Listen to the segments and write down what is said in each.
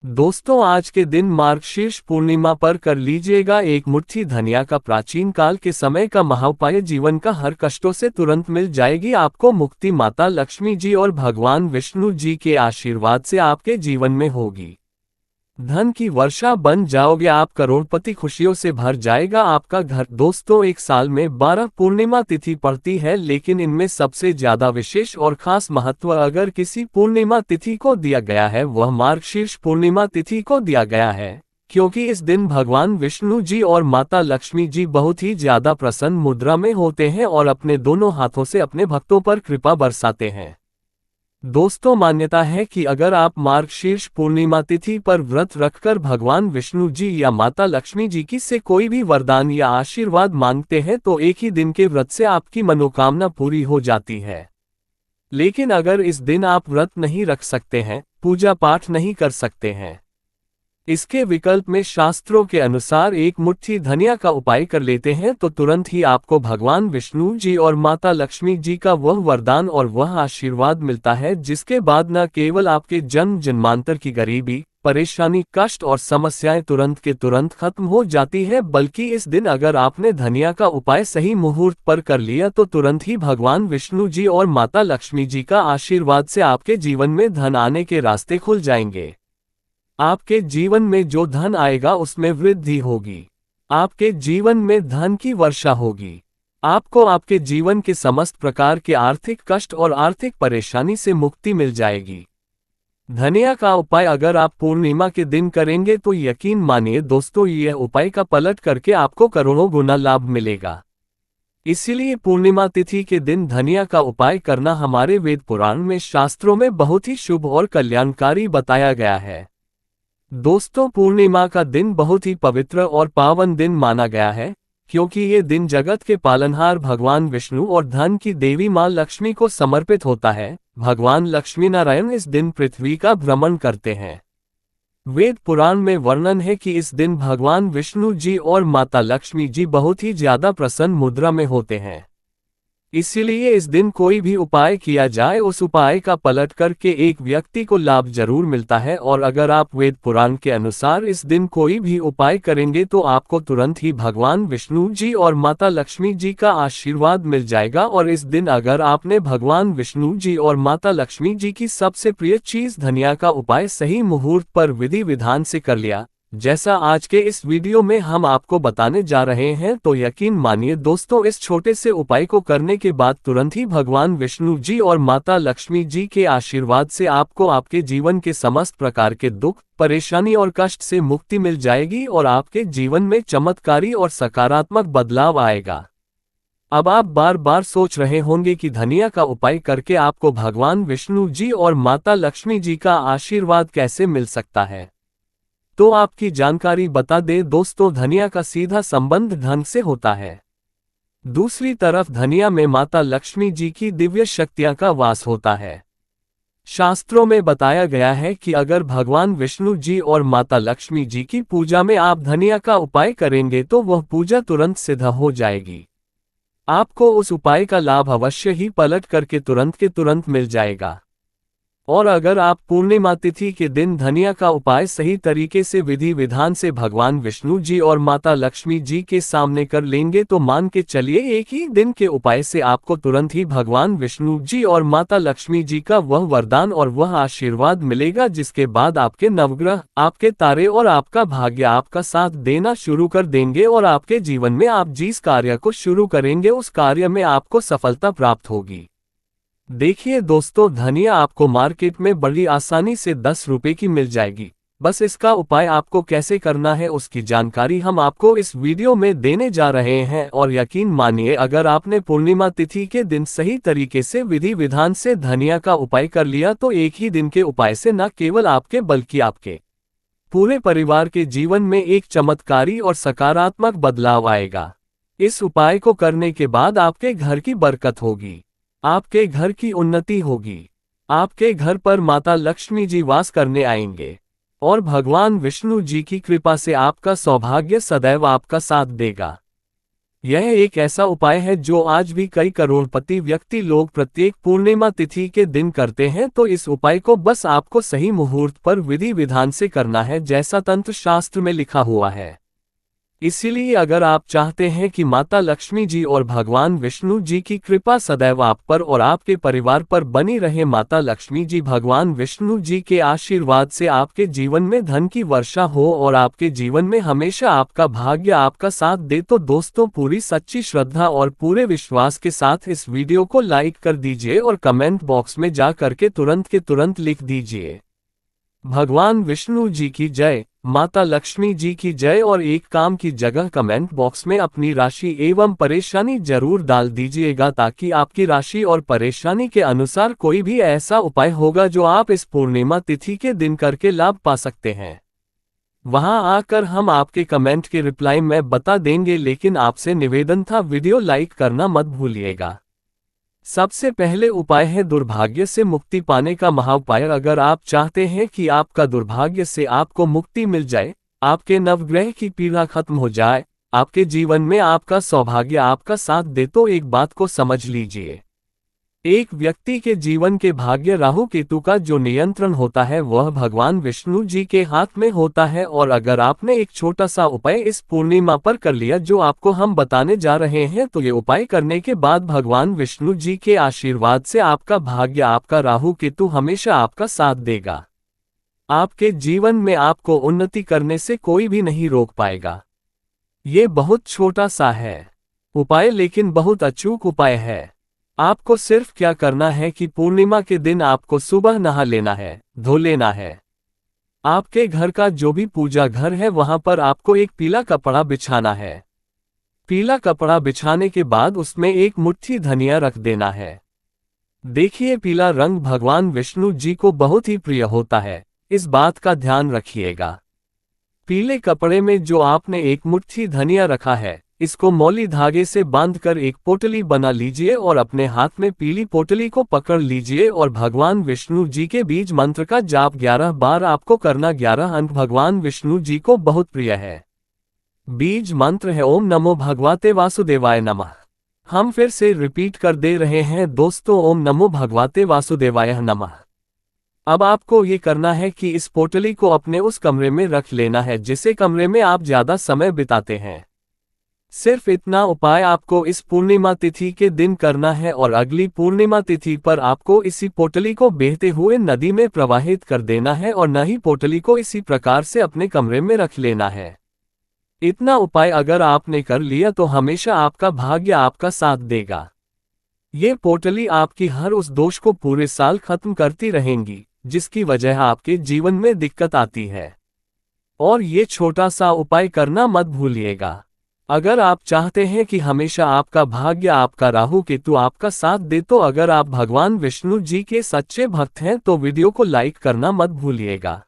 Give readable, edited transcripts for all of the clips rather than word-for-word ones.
दोस्तों, आज के दिन मार्गशीर्ष पूर्णिमा पर कर लीजिएगा एक मुट्ठी धनिया का। प्राचीन काल के समय का महाउपाय, जीवन का हर कष्टों से तुरंत मिल जाएगी आपको मुक्ति। माता लक्ष्मी जी और भगवान विष्णु जी के आशीर्वाद से आपके जीवन में होगी धन की वर्षा, बन जाओगे आप करोड़पति। खुशियों से भर जाएगा आपका घर। दोस्तों, एक साल में 12 पूर्णिमा तिथि पड़ती है, लेकिन इनमें सबसे ज्यादा विशेष और खास महत्व अगर किसी पूर्णिमा तिथि को दिया गया है, वह मार्गशीर्ष पूर्णिमा तिथि को दिया गया है, क्योंकि इस दिन भगवान विष्णु जी और माता लक्ष्मी जी बहुत ही ज्यादा प्रसन्न मुद्रा में होते हैं और अपने दोनों हाथों से अपने भक्तों पर कृपा बरसाते हैं। दोस्तों, मान्यता है कि अगर आप मार्गशीर्ष पूर्णिमा तिथि पर व्रत रखकर भगवान विष्णु जी या माता लक्ष्मी जी की से कोई भी वरदान या आशीर्वाद मांगते हैं तो एक ही दिन के व्रत से आपकी मनोकामना पूरी हो जाती है। लेकिन अगर इस दिन आप व्रत नहीं रख सकते हैं, पूजा पाठ नहीं कर सकते हैं, इसके विकल्प में शास्त्रों के अनुसार एक मुट्ठी धनिया का उपाय कर लेते हैं, तो तुरंत ही आपको भगवान विष्णु जी और माता लक्ष्मी जी का वह वरदान और वह आशीर्वाद मिलता है, जिसके बाद न केवल आपके जन्म जन्मांतर की गरीबी, परेशानी, कष्ट और समस्याएं तुरंत के तुरंत खत्म हो जाती है, बल्कि इस दिन अगर आपने धनिया का उपाय सही मुहूर्त पर कर लिया तो तुरंत ही भगवान विष्णु जी और माता लक्ष्मी जी का आशीर्वाद से आपके जीवन में धन आने के रास्ते खुल जाएंगे। आपके जीवन में जो धन आएगा उसमें वृद्धि होगी। आपके जीवन में धन की वर्षा होगी। आपको आपके जीवन के समस्त प्रकार के आर्थिक कष्ट और आर्थिक परेशानी से मुक्ति मिल जाएगी। धनिया का उपाय अगर आप पूर्णिमा के दिन करेंगे तो यकीन मानिए दोस्तों, यह उपाय का पलट करके आपको करोड़ों गुना लाभ मिलेगा। इसीलिए पूर्णिमा तिथि के दिन धनिया का उपाय करना हमारे वेद पुराण में, शास्त्रों में बहुत ही शुभ और कल्याणकारी बताया गया है। दोस्तों, पूर्णिमा का दिन बहुत ही पवित्र और पावन दिन माना गया है, क्योंकि ये दिन जगत के पालनहार भगवान विष्णु और धन की देवी मां लक्ष्मी को समर्पित होता है। भगवान लक्ष्मी नारायण इस दिन पृथ्वी का भ्रमण करते हैं। वेद पुराण में वर्णन है कि इस दिन भगवान विष्णु जी और माता लक्ष्मी जी बहुत ही ज्यादा प्रसन्न मुद्रा में होते हैं। इसीलिए इस दिन कोई भी उपाय किया जाए, उस उपाय का पलट करके एक व्यक्ति को लाभ जरूर मिलता है। और अगर आप वेद पुराण के अनुसार इस दिन कोई भी उपाय करेंगे तो आपको तुरंत ही भगवान विष्णु जी और माता लक्ष्मी जी का आशीर्वाद मिल जाएगा। और इस दिन अगर आपने भगवान विष्णु जी और माता लक्ष्मी जी की सबसे प्रिय चीज धनिया का उपाय सही मुहूर्त पर विधि विधान से कर लिया, जैसा आज के इस वीडियो में हम आपको बताने जा रहे हैं, तो यकीन मानिए दोस्तों, इस छोटे से उपाय को करने के बाद तुरंत ही भगवान विष्णु जी और माता लक्ष्मी जी के आशीर्वाद से आपको आपके जीवन के समस्त प्रकार के दुख, परेशानी और कष्ट से मुक्ति मिल जाएगी और आपके जीवन में चमत्कारी और सकारात्मक बदलाव आएगा। अब आप बार बार सोच रहे होंगे कि धनिया का उपाय करके आपको भगवान विष्णु जी और माता लक्ष्मी जी का आशीर्वाद कैसे मिल सकता है। तो आपकी जानकारी बता दें दोस्तों, धनिया का सीधा संबंध धन से होता है। दूसरी तरफ धनिया में माता लक्ष्मी जी की दिव्य शक्तियां का वास होता है। शास्त्रों में बताया गया है कि अगर भगवान विष्णु जी और माता लक्ष्मी जी की पूजा में आप धनिया का उपाय करेंगे तो वह पूजा तुरंत सिद्ध हो जाएगी। आपको उस उपाय का लाभ अवश्य ही पलट करके तुरंत के तुरंत मिल जाएगा। और अगर आप पूर्णिमा तिथि के दिन धनिया का उपाय सही तरीके से विधि विधान से भगवान विष्णु जी और माता लक्ष्मी जी के सामने कर लेंगे तो मान के चलिए एक ही दिन के उपाय से आपको तुरंत ही भगवान विष्णु जी और माता लक्ष्मी जी का वह वरदान और वह आशीर्वाद मिलेगा, जिसके बाद आपके नवग्रह, आपके तारे और आपका भाग्य आपका साथ देना शुरू कर देंगे और आपके जीवन में आप जिस कार्य को शुरू करेंगे उस कार्य में आपको सफलता प्राप्त होगी। देखिए दोस्तों, धनिया आपको मार्केट में बड़ी आसानी से 10 रुपए की मिल जाएगी। बस इसका उपाय आपको कैसे करना है उसकी जानकारी हम आपको इस वीडियो में देने जा रहे हैं। और यकीन मानिए, अगर आपने पूर्णिमा तिथि के दिन सही तरीके से विधि विधान से धनिया का उपाय कर लिया तो एक ही दिन के उपाय से न केवल आपके बल्कि आपके पूरे परिवार के जीवन में एक चमत्कारी और सकारात्मक बदलाव आएगा। इस उपाय को करने के बाद आपके घर की बरकत होगी, आपके घर की उन्नति होगी, आपके घर पर माता लक्ष्मी जी वास करने आएंगे और भगवान विष्णु जी की कृपा से आपका सौभाग्य सदैव आपका साथ देगा। यह एक ऐसा उपाय है जो आज भी कई करोड़पति व्यक्ति लोग प्रत्येक पूर्णिमा तिथि के दिन करते हैं। तो इस उपाय को बस आपको सही मुहूर्त पर विधि विधान से करना है, जैसा तंत्र शास्त्र में लिखा हुआ है। इसीलिए अगर आप चाहते हैं कि माता लक्ष्मी जी और भगवान विष्णु जी की कृपा सदैव आप पर और आपके परिवार पर बनी रहे, माता लक्ष्मी जी भगवान विष्णु जी के आशीर्वाद से आपके जीवन में धन की वर्षा हो और आपके जीवन में हमेशा आपका भाग्य आपका साथ दे, तो दोस्तों पूरी सच्ची श्रद्धा और पूरे विश्वास के साथ इस वीडियो को लाइक कर दीजिए और कमेंट बॉक्स में जा करके तुरंत के तुरंत लिख दीजिए भगवान विष्णु जी की जय, माता लक्ष्मी जी की जय। और एक काम की जगह कमेंट बॉक्स में अपनी राशि एवं परेशानी जरूर डाल दीजिएगा, ताकि आपकी राशि और परेशानी के अनुसार कोई भी ऐसा उपाय होगा जो आप इस पूर्णिमा तिथि के दिन करके लाभ पा सकते हैं। वहां आकर हम आपके कमेंट के रिप्लाई में बता देंगे, लेकिन आपसे निवेदन था वीडियो लाइक करना मत भूलिएगा। सबसे पहले उपाय है दुर्भाग्य से मुक्ति पाने का महाउपाय। अगर आप चाहते हैं कि आपका दुर्भाग्य से आपको मुक्ति मिल जाए, आपके नवग्रह की पीड़ा खत्म हो जाए, आपके जीवन में आपका सौभाग्य आपका साथ दे, तो एक बात को समझ लीजिए। एक व्यक्ति के जीवन के भाग्य राहु केतु का जो नियंत्रण होता है वह भगवान विष्णु जी के हाथ में होता है। और अगर आपने एक छोटा सा उपाय इस पूर्णिमा पर कर लिया जो आपको हम बताने जा रहे हैं, तो ये उपाय करने के बाद भगवान विष्णु जी के आशीर्वाद से आपका भाग्य आपका राहु केतु हमेशा आपका साथ देगा। आपके जीवन में आपको उन्नति करने से कोई भी नहीं रोक पाएगा। ये बहुत छोटा सा है उपाय, लेकिन बहुत अचूक उपाय है। आपको सिर्फ क्या करना है कि पूर्णिमा के दिन आपको सुबह नहा लेना है, धो लेना है। आपके घर का जो भी पूजा घर है वहां पर आपको एक पीला कपड़ा बिछाना है। पीला कपड़ा बिछाने के बाद उसमें एक मुट्ठी धनिया रख देना है। देखिए, पीला रंग भगवान विष्णु जी को बहुत ही प्रिय होता है, इस बात का ध्यान रखिएगा। पीले कपड़े में जो आपने एक मुट्ठी धनिया रखा है, इसको मौली धागे से बांधकर एक पोटली बना लीजिए और अपने हाथ में पीली पोटली को पकड़ लीजिए और भगवान विष्णु जी के बीज मंत्र का जाप 11 बार आपको करना। 11 अंक भगवान विष्णु जी को बहुत प्रिय है। बीज मंत्र है ओम नमो भगवते वासुदेवाय नमः। हम फिर से रिपीट कर दे रहे हैं दोस्तों, ओम नमो भगवते वासुदेवाय नमः। अब आपको ये करना है कि इस पोटली को अपने उस कमरे में रख लेना है जिस कमरे में आप ज्यादा समय बिताते हैं। सिर्फ इतना उपाय आपको इस पूर्णिमा तिथि के दिन करना है और अगली पूर्णिमा तिथि पर आपको इसी पोटली को बहते हुए नदी में प्रवाहित कर देना है और न ही पोटली को इसी प्रकार से अपने कमरे में रख लेना है। इतना उपाय अगर आपने कर लिया तो हमेशा आपका भाग्य आपका साथ देगा। ये पोटली आपकी हर उस दोष को पूरे साल खत्म करती रहेंगी जिसकी वजह आपके जीवन में दिक्कत आती है। और ये छोटा सा उपाय करना मत भूलिएगा। अगर आप चाहते हैं कि हमेशा आपका भाग्य आपका राहु केतु आपका साथ दे, तो अगर आप भगवान विष्णु जी के सच्चे भक्त हैं तो वीडियो को लाइक करना मत भूलिएगा।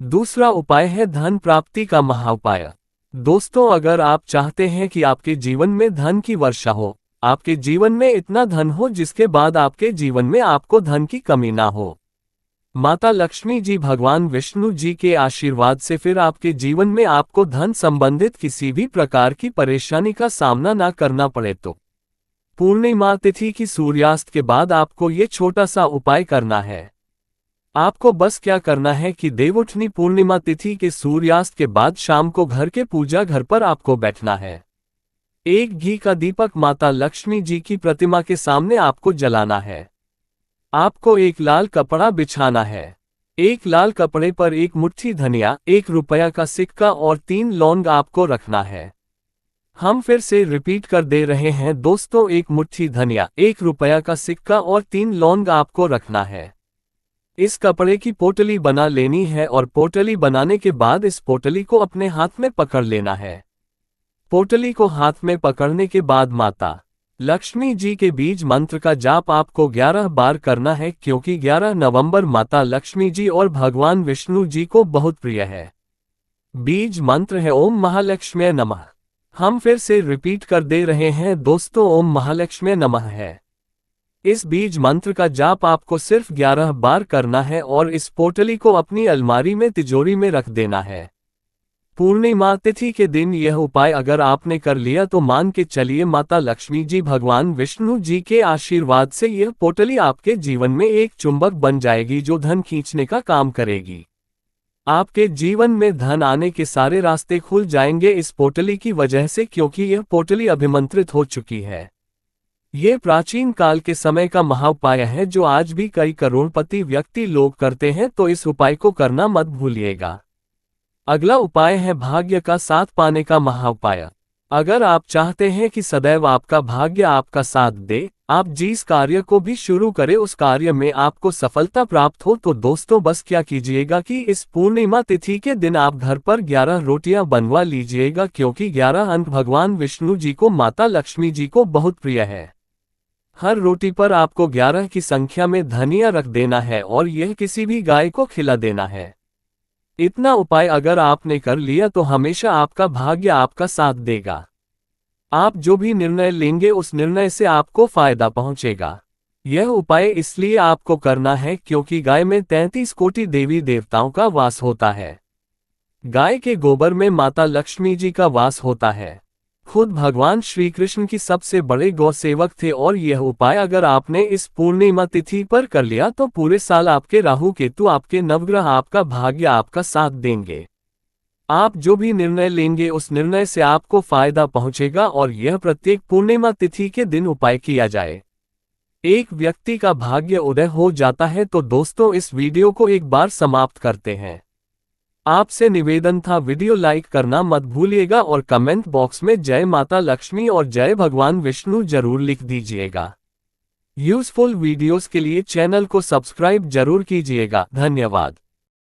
दूसरा उपाय है धन प्राप्ति का महाउपाय। दोस्तों, अगर आप चाहते हैं कि आपके जीवन में धन की वर्षा हो, आपके जीवन में इतना धन हो जिसके बाद आपके जीवन में आपको धन की कमी ना हो, माता लक्ष्मी जी भगवान विष्णु जी के आशीर्वाद से फिर आपके जीवन में आपको धन संबंधित किसी भी प्रकार की परेशानी का सामना ना करना पड़े, तो पूर्णिमा तिथि की सूर्यास्त के बाद आपको ये छोटा सा उपाय करना है। आपको बस क्या करना है कि देवउठनी पूर्णिमा तिथि के सूर्यास्त के बाद शाम को घर के पूजा घर पर आपको बैठना है। एक घी का दीपक माता लक्ष्मी जी की प्रतिमा के सामने आपको जलाना है। आपको एक लाल कपड़ा बिछाना है। एक लाल कपड़े पर एक मुट्ठी धनिया, 1 रुपया का सिक्का और 3 लौंग आपको रखना है। हम फिर से रिपीट कर दे रहे हैं दोस्तों, 1 मुट्ठी धनिया, 1 रुपया का सिक्का और 3 लौंग आपको रखना है। इस कपड़े की पोटली बना लेनी है और पोटली बनाने के बाद इस पोटली को अपने हाथ में पकड़ लेना है। पोटली को हाथ में पकड़ने के बाद माता लक्ष्मी जी के बीज मंत्र का जाप आपको 11 बार करना है, क्योंकि 11 नवंबर माता लक्ष्मी जी और भगवान विष्णु जी को बहुत प्रिय है। बीज मंत्र है ओम महालक्ष्मी नमः। हम फिर से रिपीट कर दे रहे हैं दोस्तों, ओम महालक्ष्मी नमः है। इस बीज मंत्र का जाप आपको सिर्फ 11 बार करना है और इस पोटली को अपनी अलमारी में तिजोरी में रख देना है। पूर्णिमा तिथि के दिन यह उपाय अगर आपने कर लिया तो मान के चलिए माता लक्ष्मी जी भगवान विष्णु जी के आशीर्वाद से यह पोटली आपके जीवन में एक चुंबक बन जाएगी जो धन खींचने का काम करेगी। आपके जीवन में धन आने के सारे रास्ते खुल जाएंगे इस पोटली की वजह से, क्योंकि यह पोटली अभिमंत्रित हो चुकी है। ये प्राचीन काल के समय का महाउपाय है जो आज भी कई करोड़पति व्यक्ति लोग करते हैं, तो इस उपाय को करना मत भूलिएगा। अगला उपाय है भाग्य का साथ पाने का महाउपाय। अगर आप चाहते हैं कि सदैव आपका भाग्य आपका साथ दे, आप जिस कार्य को भी शुरू करें उस कार्य में आपको सफलता प्राप्त हो, तो दोस्तों बस क्या कीजिएगा कि इस पूर्णिमा तिथि के दिन आप घर पर 11 रोटियां बनवा लीजिएगा, क्योंकि 11 अंक भगवान विष्णु जी को माता लक्ष्मी जी को बहुत प्रिय है। हर रोटी पर आपको 11 की संख्या में धनिया रख देना है और यह किसी भी गाय को खिला देना है। इतना उपाय अगर आपने कर लिया तो हमेशा आपका भाग्य आपका साथ देगा। आप जो भी निर्णय लेंगे उस निर्णय से आपको फायदा पहुंचेगा। यह उपाय इसलिए आपको करना है क्योंकि गाय में 33 कोटि देवी देवताओं का वास होता है। गाय के गोबर में माता लक्ष्मी जी का वास होता है। खुद भगवान श्री कृष्ण की सबसे बड़े गौ सेवक थे और यह उपाय अगर आपने इस पूर्णिमा तिथि पर कर लिया तो पूरे साल आपके राहु केतु आपके नवग्रह आपका भाग्य आपका साथ देंगे। आप जो भी निर्णय लेंगे उस निर्णय से आपको फायदा पहुंचेगा और यह प्रत्येक पूर्णिमा तिथि के दिन उपाय किया जाए। एक व्यक्ति का भाग्य उदय हो जाता है। तो दोस्तों इस वीडियो को एक बार समाप्त करते हैं। आपसे निवेदन था वीडियो लाइक करना मत भूलिएगा और कमेंट बॉक्स में जय माता लक्ष्मी और जय भगवान विष्णु जरूर लिख दीजिएगा। यूजफुल वीडियोस के लिए चैनल को सब्सक्राइब जरूर कीजिएगा। धन्यवाद।